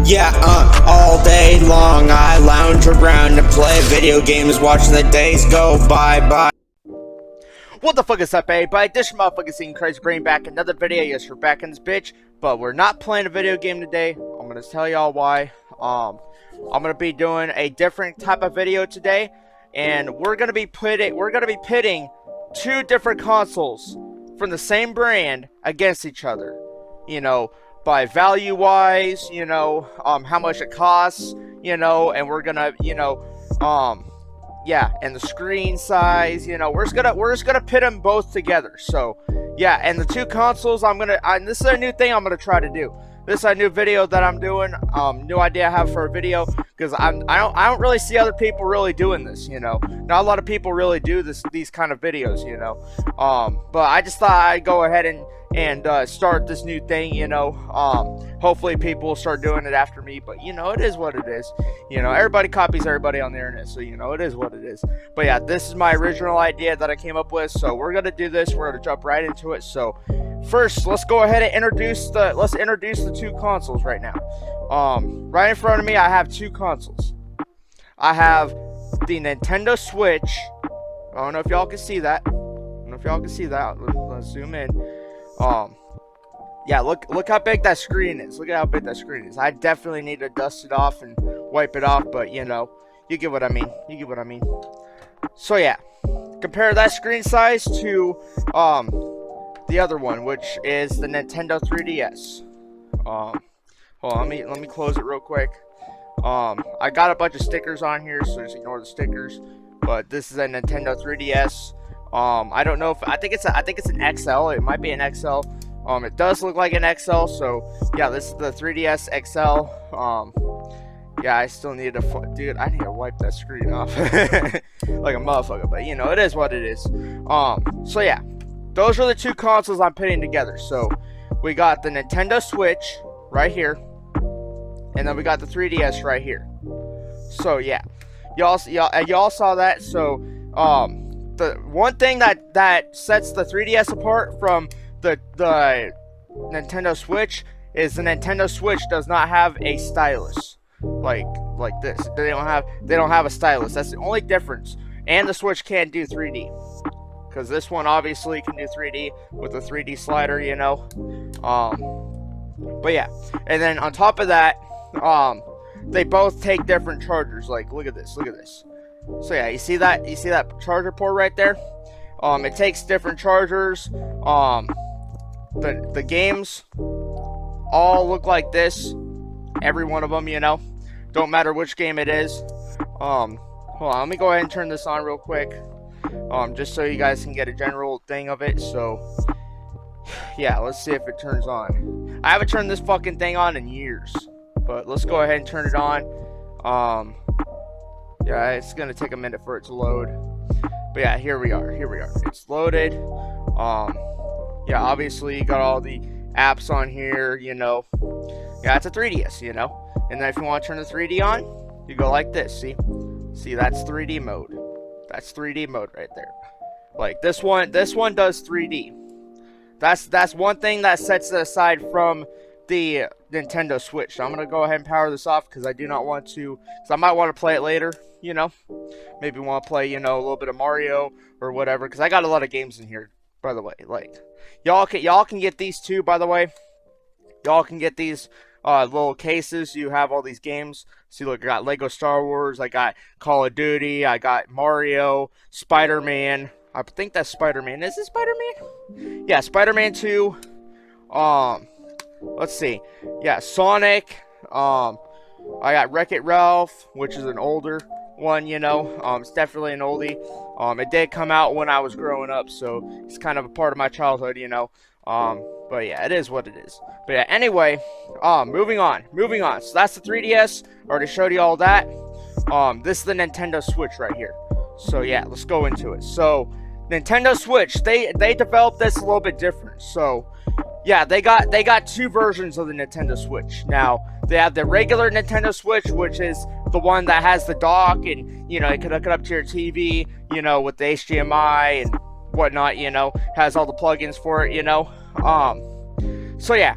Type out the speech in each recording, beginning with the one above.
Yeah, all day long I lounge around and play video games, watching the days go by. What the fuck is up, everybody? This is motherfucking Scene Crazy Brain back another video. Yes, we're back in this bitch, but we're not playing a video game today. I'm gonna tell y'all why. I'm gonna be doing a different type of video today, and we're gonna be pitting two different consoles from the same brand against each other. You know, by value wise, you know, how much it costs, you know, and we're gonna, yeah, and the screen size, you know, we're just gonna pit them both together. So yeah, and the two consoles, this is a new thing I'm gonna try to do. This is a new video that I'm doing, new idea I have for a video, because I don't really see other people really doing this, you know. Not a lot of people really do these kind of videos, you know. But I just thought I'd go ahead and start this new thing, you know. Hopefully people will start doing it after me, but you know, it is what it is. You know, everybody copies everybody on the internet, so you know, it is what it is. But yeah, this is my original idea that I came up with, so we're gonna do this. We're gonna jump right into it. So first, let's go ahead and introduce the two consoles right now. Right in front of me, I have two consoles. I have the Nintendo Switch. I don't know if y'all can see that. Let's zoom in. Yeah, look how big that screen is. Look at how big that screen is. I definitely need to dust it off and wipe it off, but you know, you get what I mean. So yeah, compare that screen size to the other one, which is the Nintendo 3DS. Hold on, let me close it real quick. I got a bunch of stickers on here, so just ignore the stickers. But this is a Nintendo 3DS. I don't know if I think it's an XL. It might be an XL. It does look like an XL. So yeah, this is the 3DS XL. Yeah, I still need to, dude. I need to wipe that screen off like a motherfucker. But you know, it is what it is. So yeah, those are the two consoles I'm putting together. So we got the Nintendo Switch right here, and then we got the 3DS right here. So yeah, y'all saw that. So the one thing that sets the 3DS apart from the Nintendo Switch is the Nintendo Switch does not have a stylus like this. They don't have a stylus. That's the only difference. And the Switch can't do 3D, because this one obviously can do 3D with the 3D slider, you know. But yeah, and then on top of that, they both take different chargers. Like, look at this. So yeah, you see that charger port right there? It takes different chargers. The games all look like this. Every one of them, you know. Don't matter which game it is. Hold on, let me go ahead and turn this on real quick. Just so you guys can get a general thing of it. So yeah, let's see if it turns on. I haven't turned this fucking thing on in years, but let's go ahead and turn it on. Yeah, it's gonna take a minute for it to load. But yeah, here we are. It's loaded. Yeah, obviously you got all the apps on here, you know. Yeah, it's a 3DS, you know. And then if you want to turn the 3D on, you go like this. See, that's 3D mode. That's 3D mode right there. Like this one does 3D. That's one thing that sets it aside from the Nintendo Switch. So I'm gonna go ahead and power this off, because I do not want to, because I might want to play it later, you know. Maybe want to play, you know, a little bit of Mario or whatever, because I got a lot of games in here, by the way. Like, y'all can get these too, by the way. Y'all can get these little cases. You have all these games. See, look, I got Lego Star Wars, I got Call of Duty, I got Mario, Spider-Man. I think that's Spider-Man. Is it Spider-Man? Yeah, Spider-Man 2. Let's see. Yeah, Sonic. I got Wreck-It Ralph, which is an older one, you know. It's definitely an oldie. It did come out when I was growing up, so it's kind of a part of my childhood, you know. But yeah, it is what it is. But yeah, anyway, moving on. So that's the 3DS. I already showed you all that. This is the Nintendo Switch right here. So yeah, let's go into it. So Nintendo Switch, they developed this a little bit different. So yeah, they got two versions of the Nintendo Switch. Now, they have the regular Nintendo Switch, which is the one that has the dock, and you know, you can hook it up to your TV, you know, with the HDMI and whatnot, you know, has all the plugins for it, you know. So yeah,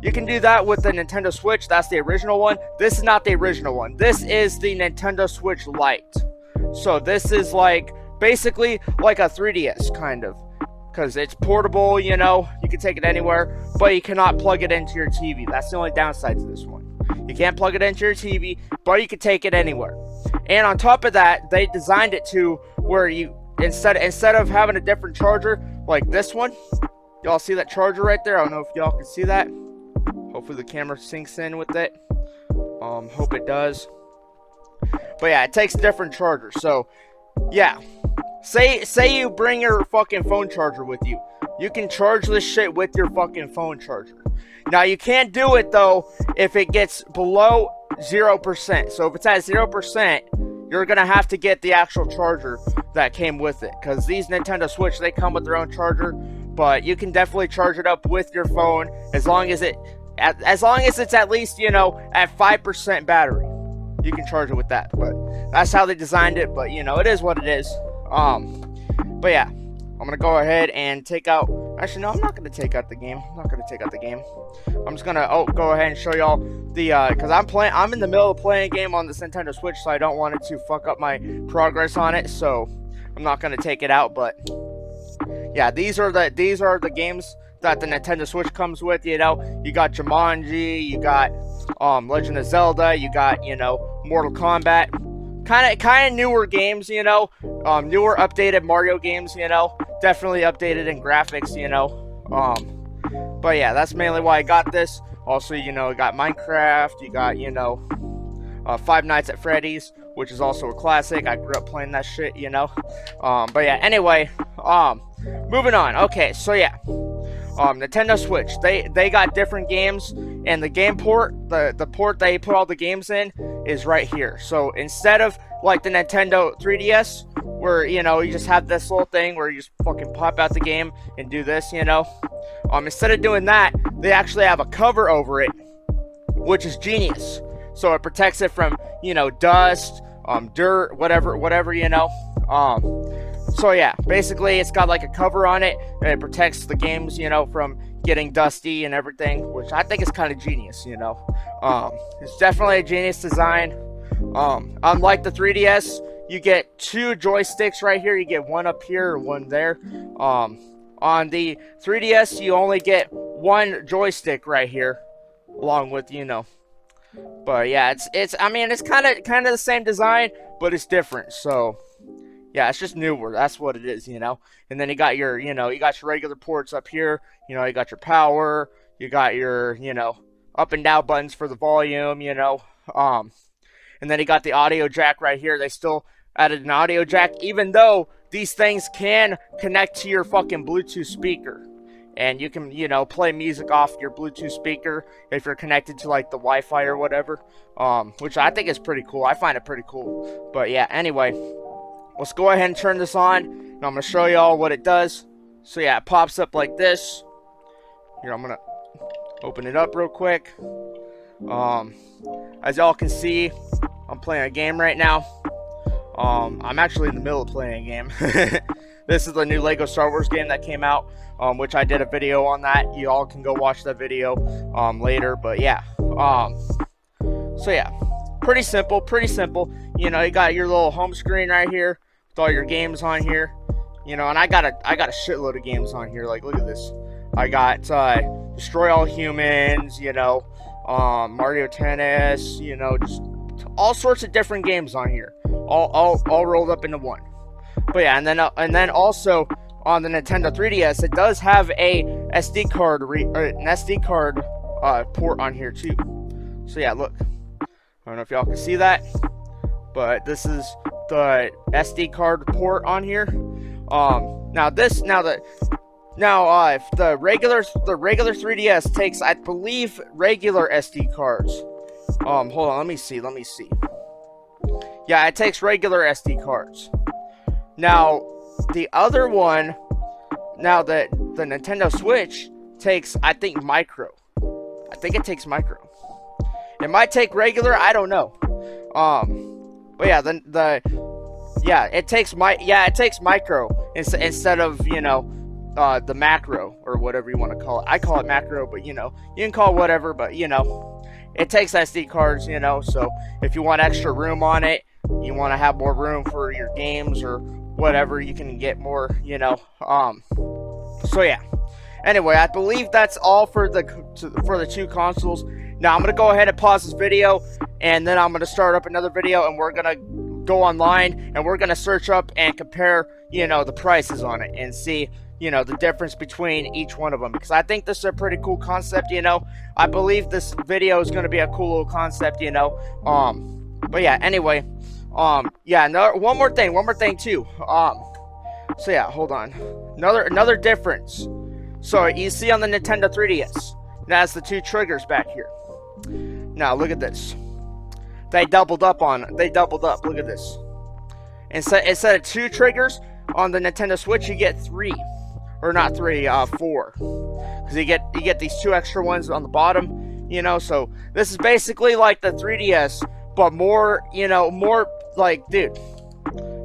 You can do that with the Nintendo Switch. That's the original one. This is not the original one. This is the Nintendo Switch Lite. So this is like basically like a 3DS kind of, because it's portable, you know, you can take it anywhere, but you cannot plug it into your TV. That's the only downside to this one. You can't plug it into your TV, but you can take it anywhere. And on top of that, they designed it to where you instead of having a different charger like this one, y'all see that charger right there? I don't know if y'all can see that. Hopefully the camera sinks in with it. Hope it does. But yeah, it takes a different charger. So yeah, say you bring your fucking phone charger with you. You can charge this shit with your fucking phone charger. Now you can't do it though if it gets below 0%. So if it's at 0%, you're gonna have to get the actual charger that came with it. Because these Nintendo Switch, they come with their own charger, but you can definitely charge it up with your phone as long as it's at least, you know, at 5% battery. You can charge it with that. But that's how they designed it. But you know, it is what it is. But yeah, I'm gonna go ahead and take out. Actually, no, I'm not gonna take out the game. I'm just gonna go ahead and show y'all the because I'm in the middle of playing a game on this Nintendo Switch, so I don't want it to fuck up my progress on it. So I'm not gonna take it out. But yeah, these are the games that the Nintendo Switch comes with. You know, you got Jumanji, you got Legend of Zelda, you got, you know, Mortal Kombat. Kind of newer games, you know, newer updated Mario games, you know, definitely updated in graphics, you know. But yeah, that's mainly why I got this. Also, you know, I got Minecraft, you got, you know, Five Nights at Freddy's, which is also a classic. I grew up playing that shit, you know. But yeah, anyway, moving on. Okay, so yeah, Nintendo Switch, they got different games, and the game port, the port they put all the games in is right here. So instead of like the Nintendo 3DS, where, you know, you just have this little thing where you just fucking pop out the game and do this, you know, instead of doing that, they actually have a cover over it, which is genius. So it protects it from, you know, dust, dirt, whatever, you know. So yeah, basically it's got like a cover on it, and it protects the games, you know, from getting dusty and everything, which I think is kind of genius, you know. It's definitely a genius design. Unlike the 3DS, you get two joysticks right here. You get one up here and one there. On the 3DS, you only get one joystick right here, along with, you know. But yeah, it's I mean, it's kind of the same design, but it's different. So yeah, it's just newer. That's what it is, you know. And then you got your, you know, you got your regular ports up here. You know, you got your power. You got your, you know, up and down buttons for the volume, you know. And then you got the audio jack right here. They still added an audio jack, even though these things can connect to your fucking Bluetooth speaker. And you can, you know, play music off your Bluetooth speaker if you're connected to like the Wi-Fi or whatever. Which I think is pretty cool. I find it pretty cool. But yeah, anyway, let's go ahead and turn this on, and I'm going to show y'all what it does. So yeah, it pops up like this. Here, I'm going to open it up real quick. As y'all can see, I'm playing a game right now. I'm actually in the middle of playing a game. This is the new Lego Star Wars game that came out, which I did a video on that. You all can go watch that video later. But yeah, so yeah, pretty simple. You know, you got your little home screen right here with all your games on here. You know, and I got a shitload of games on here. Like, look at this. I got Destroy All Humans. You know, Mario Tennis. You know, just all sorts of different games on here, all rolled up into one. But yeah, and then also on the Nintendo 3DS, it does have a SD card port on here too. So yeah, look. I don't know if y'all can see that, but this is the SD card port on here. If the regular 3DS takes, I believe, regular SD cards. Hold on, let me see. Yeah, it takes regular SD cards. Now, the other one, now that the Nintendo Switch takes, I think, micro. I think it takes micro. It might take regular, I don't know. But yeah, it takes micro instead of, you know, the macro, or whatever you want to call it. I call it macro, but you know, you can call it whatever, but you know, it takes SD cards, you know, so if you want extra room on it, you want to have more room for your games or whatever, you can get more, you know. So yeah. Anyway, I believe that's all for the two consoles. Now I'm gonna go ahead and pause this video, and then I'm gonna start up another video, and we're gonna go online and we're gonna search up and compare, you know, the prices on it and see, you know, the difference between each one of them, because I think this is a pretty cool concept, you know. I believe this video is gonna be a cool little concept, you know. But yeah, anyway, yeah, one more thing too. So yeah, hold on. Another difference. So you see on the Nintendo 3DS, that's the two triggers back here. Now look at this. They doubled up. Look at this. Instead of two triggers on the Nintendo Switch, you get three, or not three, four. Because you get these two extra ones on the bottom. You know, so this is basically like the 3DS, but more, you know, more like, dude,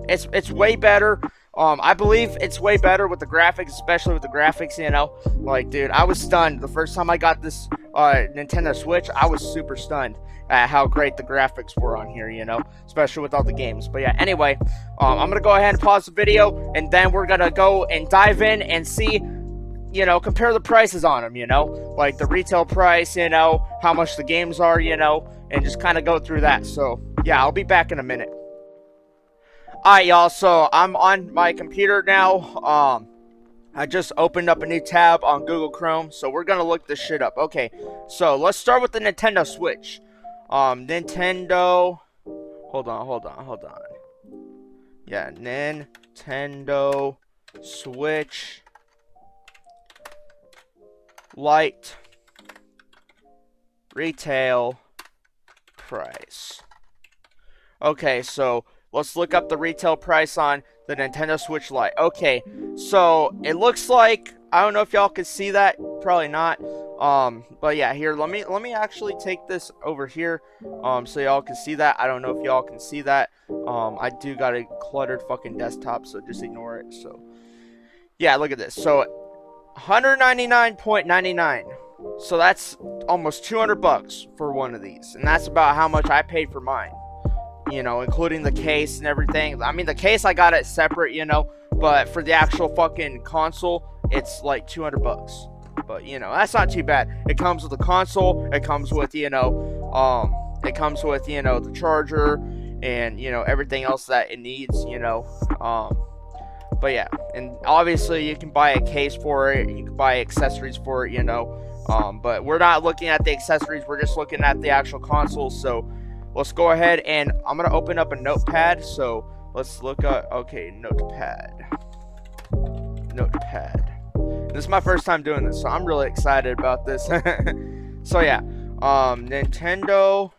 it's way better. I believe it's way better with the graphics, especially with the graphics, you know. Like, dude, I was stunned. The first time I got this Nintendo Switch, I was super stunned at how great the graphics were on here, you know, especially with all the games. But yeah, anyway, I'm going to go ahead and pause the video, and then we're going to go and dive in and see, you know, compare the prices on them, you know, like the retail price, you know, how much the games are, you know, and just kind of go through that. So, yeah, I'll be back in a minute. Alright, y'all, so I'm on my computer now. I just opened up a new tab on Google Chrome, so we're gonna look this shit up. Okay, so let's start with the Nintendo Switch. Nintendo... Hold on. Yeah, Nintendo Switch Lite retail price. Okay, so let's look up the retail price on the Nintendo Switch Lite. Okay, so it looks like, I don't know if y'all can see that, probably not. But yeah, here, let me actually take this over here, so y'all can see that. I don't know if y'all can see that. I do got a cluttered fucking desktop, so just ignore it. So yeah, look at this. So $199.99. So that's almost $200 for one of these, and that's about how much I paid for mine. You know, including the case and everything. I mean, the case, I got it separate, you know, but for the actual fucking console, it's like $200. But, you know, that's not too bad. It comes with the console, it comes with, you know, the charger, and, you know, everything else that it needs, you know. But yeah, and obviously you can buy a case for it, you can buy accessories for it, you know. But we're not looking at the accessories, we're just looking at the actual console. So let's go ahead, and I'm going to open up a notepad. So let's look at, okay, notepad. This is my first time doing this, so I'm really excited about this. So yeah, Nintendo.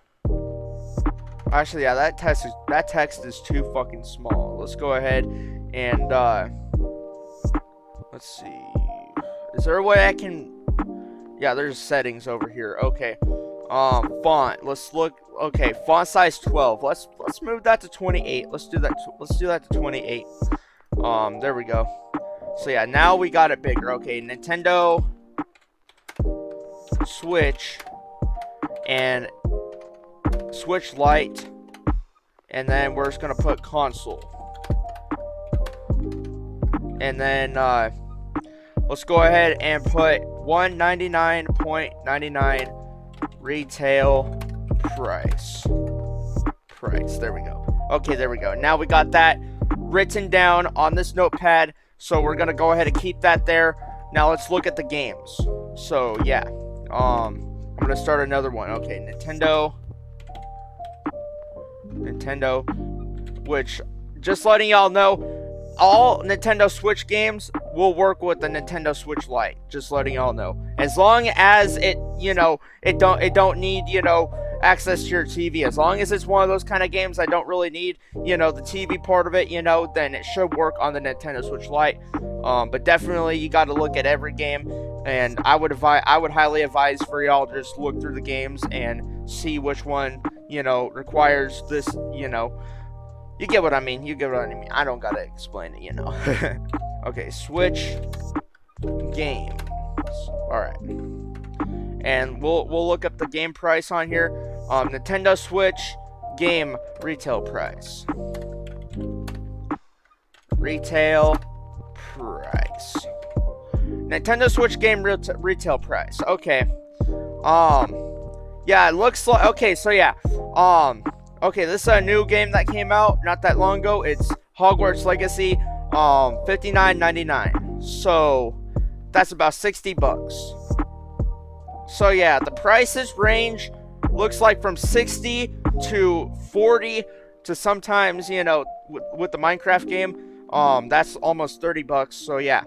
Actually, yeah, that text is too fucking small. Let's go ahead and, let's see. Is there a way I can, yeah, there's settings over here. Okay. Font. Let's look. Okay, font size 12. Let's move that to 28. Let's do that to 28. There we go. So yeah, now we got it bigger. Okay, Nintendo Switch and Switch Lite, and then we're just gonna put console. And then let's go ahead and put $199.99 retail price. There we go. Okay, there we go. Now we got that written down on this notepad, so we're gonna go ahead and keep that there. Now let's look at the games. So yeah, I'm gonna start another one. Okay, Nintendo, which, just letting y'all know, all Nintendo Switch games will work with the Nintendo Switch Lite. Just letting y'all know, as long as it, you know, it don't need, you know, access to your TV. As long as it's one of those kind of games I don't really need, you know, the TV part of it, you know, then it should work on the Nintendo Switch Lite. But definitely you got to look at every game, and I would highly advise for y'all to just look through the games and see which one, you know, requires this, you know. You get what I mean. I don't gotta explain it, you know. Okay, Switch games. All right, and we'll look up the game price on here. Nintendo Switch game retail price. Retail price. Nintendo Switch game retail price. Okay. Yeah, it looks like, okay, so yeah. Okay, this is a new game that came out not that long ago. It's Hogwarts Legacy, $59.99. So that's about 60 bucks. So yeah, the prices range looks like from 60 to 40 to sometimes, you know, with the Minecraft game, that's almost 30 bucks. So yeah,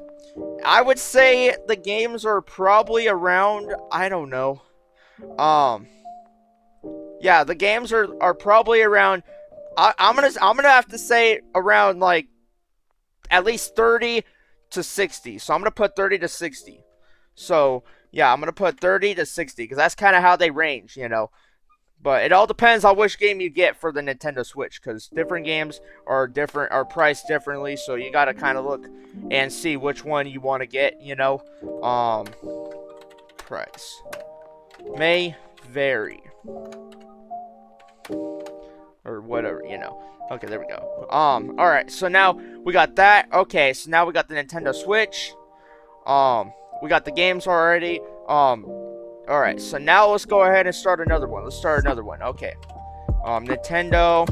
I would say the games are probably around, I don't know. Yeah, the games are probably around, I'm gonna have to say around like at least 30 to 60. So I'm gonna put 30 to 60. So yeah, I'm gonna put 30 to 60 because that's kind of how they range, you know. But it all depends on which game you get for the Nintendo Switch, because different games are priced differently. So you gotta kind of look and see which one you want to get, you know. Price may vary or whatever, you know. Okay, there we go. All right, so now we got that. Okay, so now we got the Nintendo Switch. We got the games already. All right, so now let's go ahead and start another one. Let's start another one. Okay. Nintendo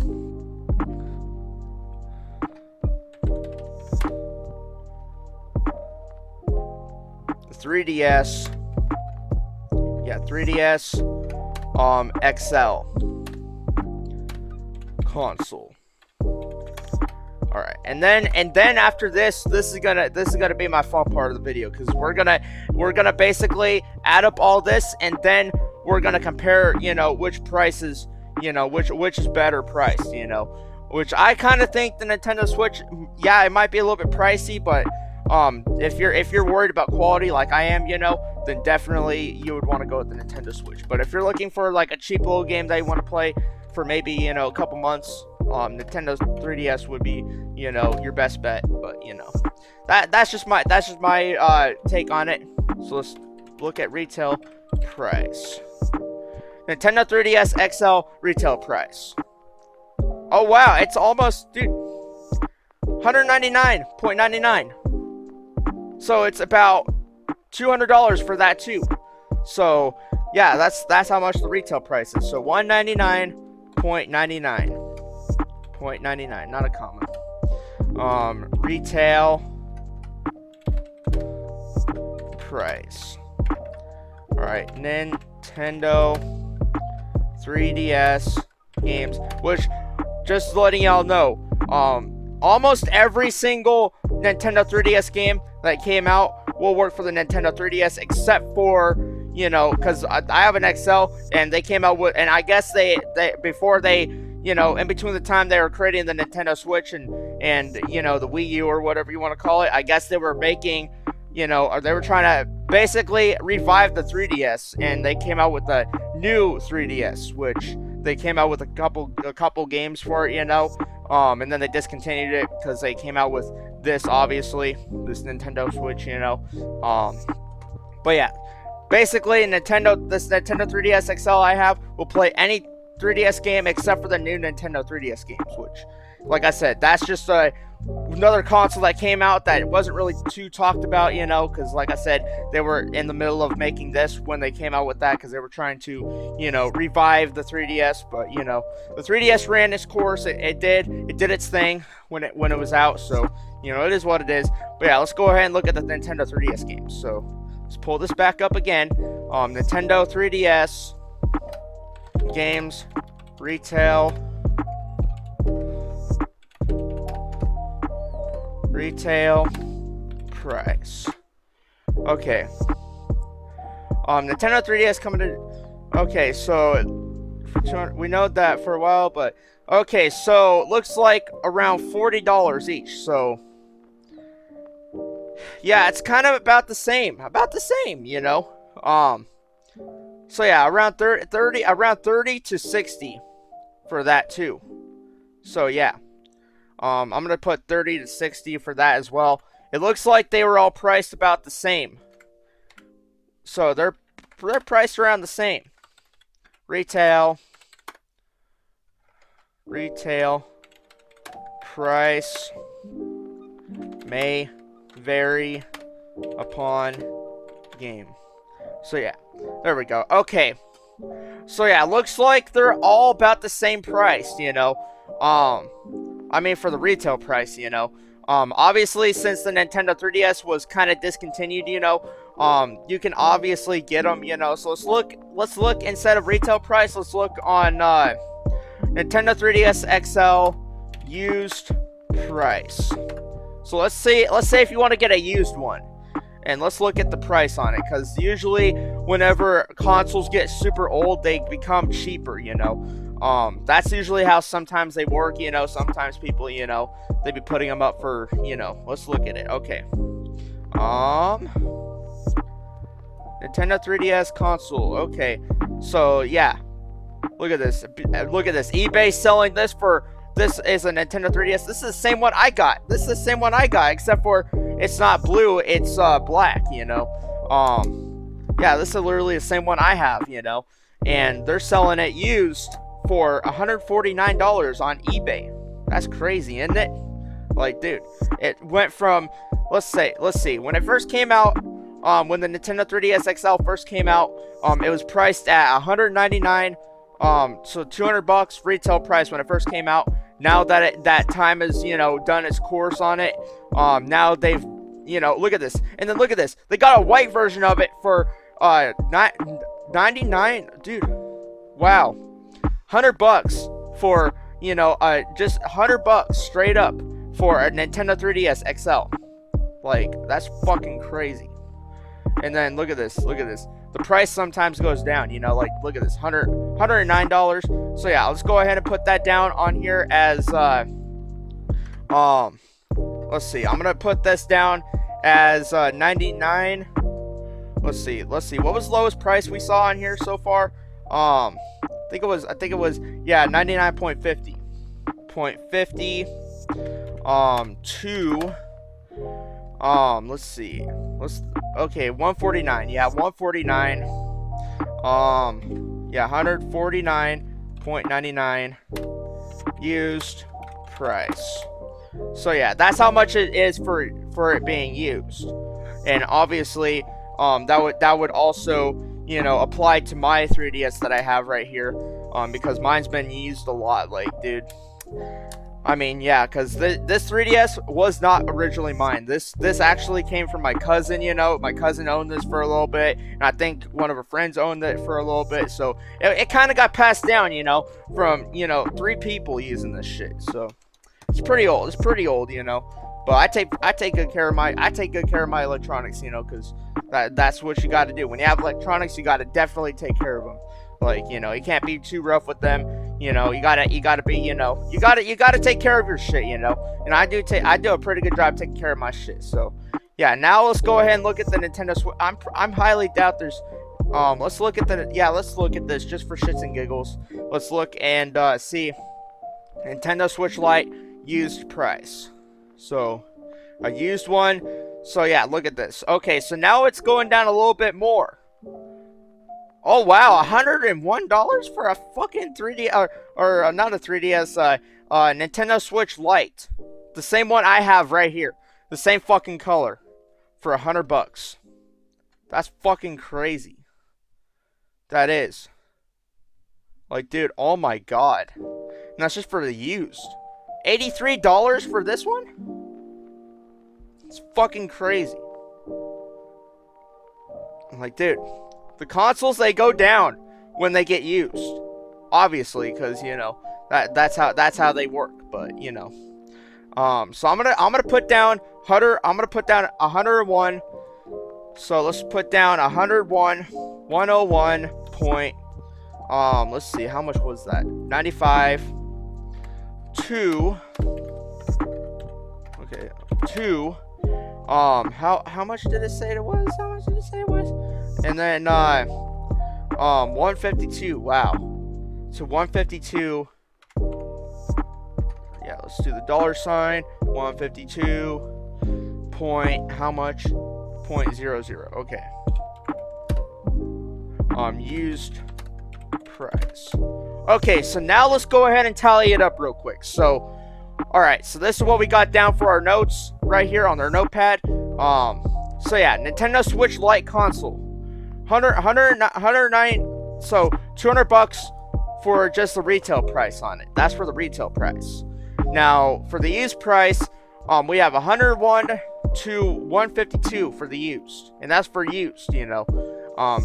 3DS. Yeah, 3DS XL console. All right, and then after this is gonna be my fun part of the video, because we're gonna basically add up all this, and then we're gonna compare, you know, which prices, you know, which is better priced, you know, which I kind of think the Nintendo Switch, yeah, it might be a little bit pricey, but if you're worried about quality like I am, you know, then definitely you would want to go with the Nintendo Switch. But if you're looking for like a cheap little game that you want to play for maybe, you know, a couple months, Nintendo 3DS would be, you know, your best bet. But you know, that's just my take on it. So let's look at retail price. Nintendo 3DS XL retail price. Oh wow, it's almost, dude, $199.99. So it's about $200 for that too. So yeah, that's how much the retail price is. So $199.99. 0.99, not a comma. Retail price. Alright, Nintendo 3DS games, which, just letting y'all know, almost every single Nintendo 3DS game that came out will work for the Nintendo 3DS, except for, you know, because I have an XL, and they came out with, and I guess they before they, you know, in between the time they were creating the Nintendo Switch and you know, the Wii U or whatever you want to call it, I guess they were making, you know, or they were trying to basically revive the 3DS, and they came out with the new 3DS, which they came out with a couple games for it, you know, and then they discontinued it because they came out with this, obviously, this Nintendo Switch, you know, but yeah, basically this Nintendo 3DS XL I have will play any 3DS game except for the new Nintendo 3DS games, which, like I said, that's just another console that came out that wasn't really too talked about, you know, because like I said, they were in the middle of making this when they came out with that, because they were trying to, you know, revive the 3DS. But you know, the 3DS ran its course. It did its thing when it was out. So you know, it is what it is. But yeah, let's go ahead and look at the Nintendo 3DS games. So let's pull this back up again. Nintendo 3DS games retail price. Okay. Nintendo 3DS coming to. Okay, so we know that for a while, but okay, so it looks like around $40 each. So yeah, it's kind of about the same, you know. So yeah, around 30 to 60 for that too. So yeah, I'm gonna put 30 to 60 for that as well. It looks like they were all priced about the same. So they're priced around the same. Retail price may vary upon game. So yeah, there we go. Okay. So yeah, looks like they're all about the same price, you know. I mean for the retail price, you know. Obviously since the Nintendo 3DS was kind of discontinued, you know, you can obviously get them, you know. So let's look instead of retail price, let's look on Nintendo 3DS XL used price. So let's say if you want to get a used one, and let's look at the price on it, because usually whenever consoles get super old, they become cheaper, you know. That's usually how sometimes they work, you know. Sometimes people, you know, they be putting them up for, you know. Let's look at it. Okay. Nintendo 3DS console. Okay. So yeah, look at this. Look at this. eBay selling this for. This is a Nintendo 3DS. This is the same one I got. This is the same one I got, except for it's not blue, it's black, you know. Yeah, this is literally the same one I have, you know. And they're selling it used for $149 on eBay. That's crazy, isn't it? Like, dude, it went from let's see, when it first came out, when the Nintendo 3DS XL first came out, it was priced at $199, so $200 retail price when it first came out. Now that that time has, you know, done its course on it, now they've, you know, look at this, and then look at this. They got a white version of it for $99, dude. Wow, $100 for, you know, just $100 straight up for a Nintendo 3DS XL. Like, that's fucking crazy. And then look at this, look at this. The price sometimes goes down, you know, like, look at this, $109. So yeah, let's go ahead and put that down on here as, let's see, I'm gonna put this down as, 99. Let's see, what was the lowest price we saw on here so far? I think it was, yeah, 99.50. Let's see. Okay, 149. Yeah, 149. Yeah, 149.99 used price. So yeah, that's how much it is for it being used. And obviously, that would also, you know, apply to my 3DS that I have right here, because mine's been used a lot. Like, dude, I mean, yeah, because this 3DS was not originally mine. This actually came from my cousin, you know. My cousin owned this for a little bit, and I think one of her friends owned it for a little bit. So it kind of got passed down, you know, from, you know, 3 people using this shit. So it's pretty old. It's pretty old, you know. But I take good care of my electronics, you know, because that's what you got to do. When you have electronics, you got to definitely take care of them. Like, you know, you can't be too rough with them. You know, you gotta be, you know, you gotta take care of your shit, you know. And I do a pretty good job taking care of my shit. So yeah, now let's go ahead and look at the Nintendo Switch. I'm highly doubt there's let's look at this just for shits and giggles. Let's look and see Nintendo Switch Lite used price. So a used one. So yeah, look at this. Okay, so now it's going down a little bit more. Oh wow, $101 for a fucking 3D or not a 3DS, Nintendo Switch Lite, the same one I have right here, the same fucking color, for $100. That's fucking crazy. That is. Like, dude, oh my god. And that's just for the used. $83 for this one? It's fucking crazy. I'm like, dude. The consoles, they go down when they get used, obviously, because, you know, that's how they work. But, you know, so I'm gonna put down 101. So let's put down 101 point. Let's see, how much was that? 95 to. Okay, to. How much did it say it was? How much did it say it was? And then 152. Wow. So 152. Yeah, let's do the dollar sign. 152.99. how much? 0.00. Okay. Used price. Okay, so now let's go ahead and tally it up real quick. So, alright, so this is what we got down for our notes right here on our notepad. So yeah, Nintendo Switch Lite console. 109, so $200 for just the retail price on it. That's for the retail price. Now, for the used price, we have 101 to 152 for the used. And that's for used, you know.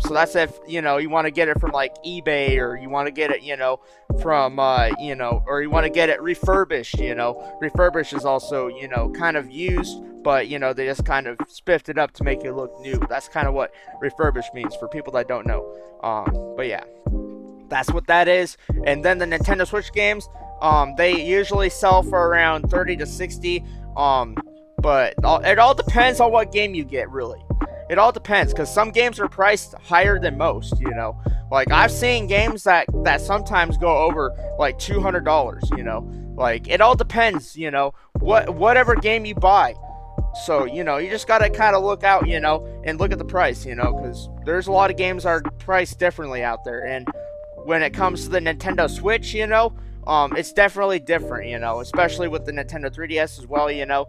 So that's if, you know, you want to get it from like eBay, or you want to get it, you know, from, you know, or you want to get it refurbished, you know. Refurbished is also, you know, kind of used, but, you know, they just kind of spiffed it up to make it look new. That's kind of what refurbished means for people that don't know. But yeah, that's what that is. And then the Nintendo Switch games, they usually sell for around 30 to 60. But it all depends on what game you get, really. It all depends, because some games are priced higher than most, you know. Like, I've seen games that sometimes go over, like, $200, you know. Like, it all depends, you know, whatever game you buy. So, you know, you just gotta kind of look out, you know, and look at the price, you know, because there's a lot of games that are priced differently out there. And when it comes to the Nintendo Switch, you know, it's definitely different, you know, especially with the Nintendo 3DS as well, you know.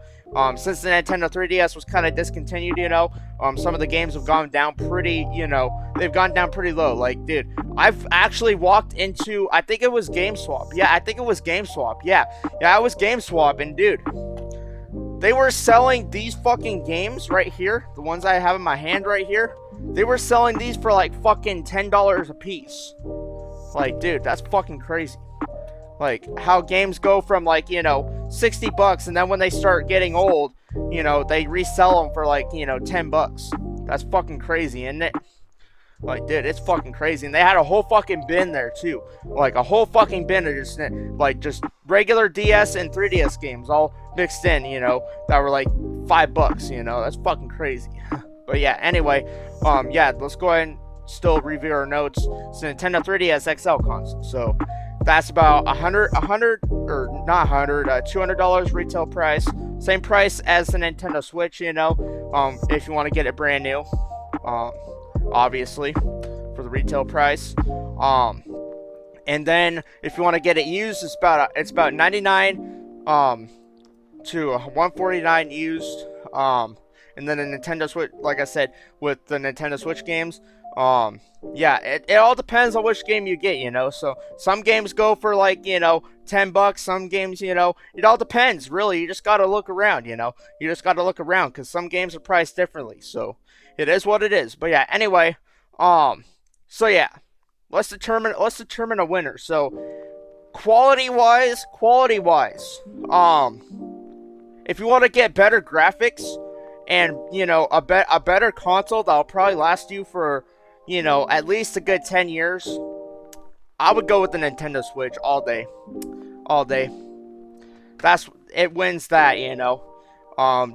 Since the Nintendo 3DS was kind of discontinued, you know, some of the games have gone down pretty, you know, they've gone down pretty low. Like, dude, I've actually walked into, I think it was GameSwap. Yeah, I think it was GameSwap. Yeah, it was GameSwap, and dude, they were selling these fucking games right here, the ones I have in my hand right here. They were selling these for like fucking $10 a piece. Like, dude, that's fucking crazy. Like, how games go from, like, you know, $60, and then when they start getting old, you know, they resell them for, like, you know, $10. That's fucking crazy, isn't it? Like, dude, it's fucking crazy. And they had a whole fucking bin there, too. Like, a whole fucking bin of just, like, just regular DS and 3DS games all mixed in, you know, that were, like, $5, you know? That's fucking crazy. But, yeah, anyway, yeah, let's go ahead and still review our notes. It's a Nintendo 3DS XL console, so that's about $200 retail price. Same price as the Nintendo Switch, you know, if you want to get it brand new, obviously, for the retail price. And then if you want to get it used, it's about 99 to 149 used. And then the Nintendo Switch, like I said, with the Nintendo Switch games, yeah, it all depends on which game you get, you know. So some games go for, like, you know, $10. Some games, you know, it all depends, really. You just gotta look around, you know. You just gotta look around, because some games are priced differently. So it is what it is. But yeah, anyway, so yeah, let's determine a winner. So quality wise, if you want to get better graphics and, you know, a better console that'll probably last you for, you know, at least a good 10 years, I would go with the Nintendo Switch all day. It wins that, you know.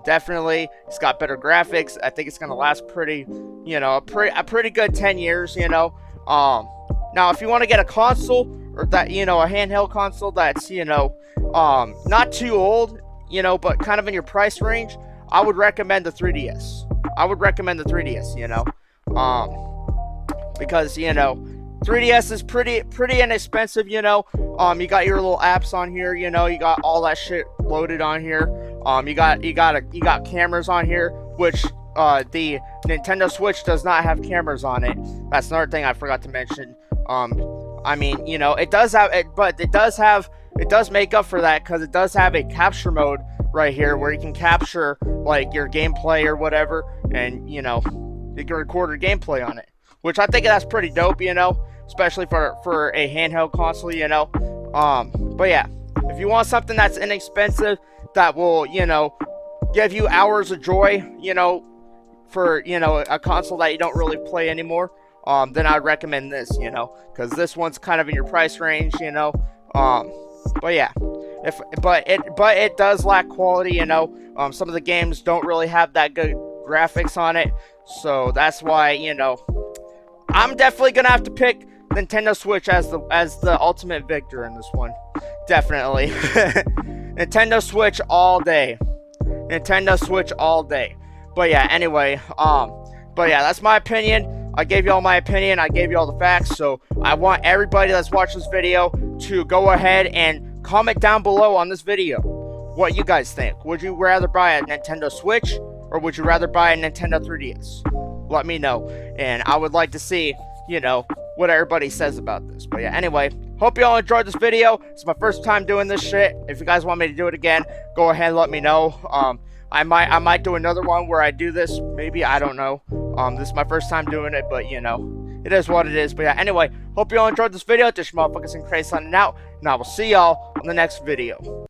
Definitely, it's got better graphics. I think it's gonna last pretty, you know, a pretty good 10 years, you know. Now, if you want to get a console, or that, you know, a handheld console that's, you know, not too old, you know, but kind of in your price range, I would recommend the 3DS. You know, because, you know, 3DS is pretty inexpensive, you know. You got your little apps on here, you know, you got all that shit loaded on here. You got cameras on here, which the Nintendo Switch does not have cameras on it. That's another thing I forgot to mention. I mean, you know, it does make up for that, because it does have a capture mode right here where you can capture, like, your gameplay or whatever, and, you know, you can record your gameplay on it, which I think that's pretty dope, you know, especially for a handheld console, you know. But yeah, if you want something that's inexpensive that will, you know, give you hours of joy, you know, for, you know, a console that you don't really play anymore, then I'd recommend this, you know, because this one's kind of in your price range, you know. But yeah, but it does lack quality, you know. Some of the games don't really have that good graphics on it, so that's why, you know, I'm definitely gonna have to pick Nintendo Switch as the ultimate victor in this one. Definitely. Nintendo Switch all day. Nintendo Switch all day. But yeah, anyway, but yeah, that's my opinion. I gave you all my opinion. I gave you all the facts. So I want everybody that's watching this video to go ahead and comment down below on this video what you guys think. Would you rather buy a Nintendo Switch or would you rather buy a Nintendo 3DS? Let me know. And I would like to see, you know, what everybody says about this. But yeah, anyway, hope you all enjoyed this video. It's my first time doing this shit. If you guys want me to do it again, go ahead and let me know. I might do another one where I do this. Maybe, I don't know. This is my first time doing it, but you know, it is what it is. But yeah, anyway, hope you all enjoyed this video. This motherfucker's in crazy signing out, and I will see y'all on the next video.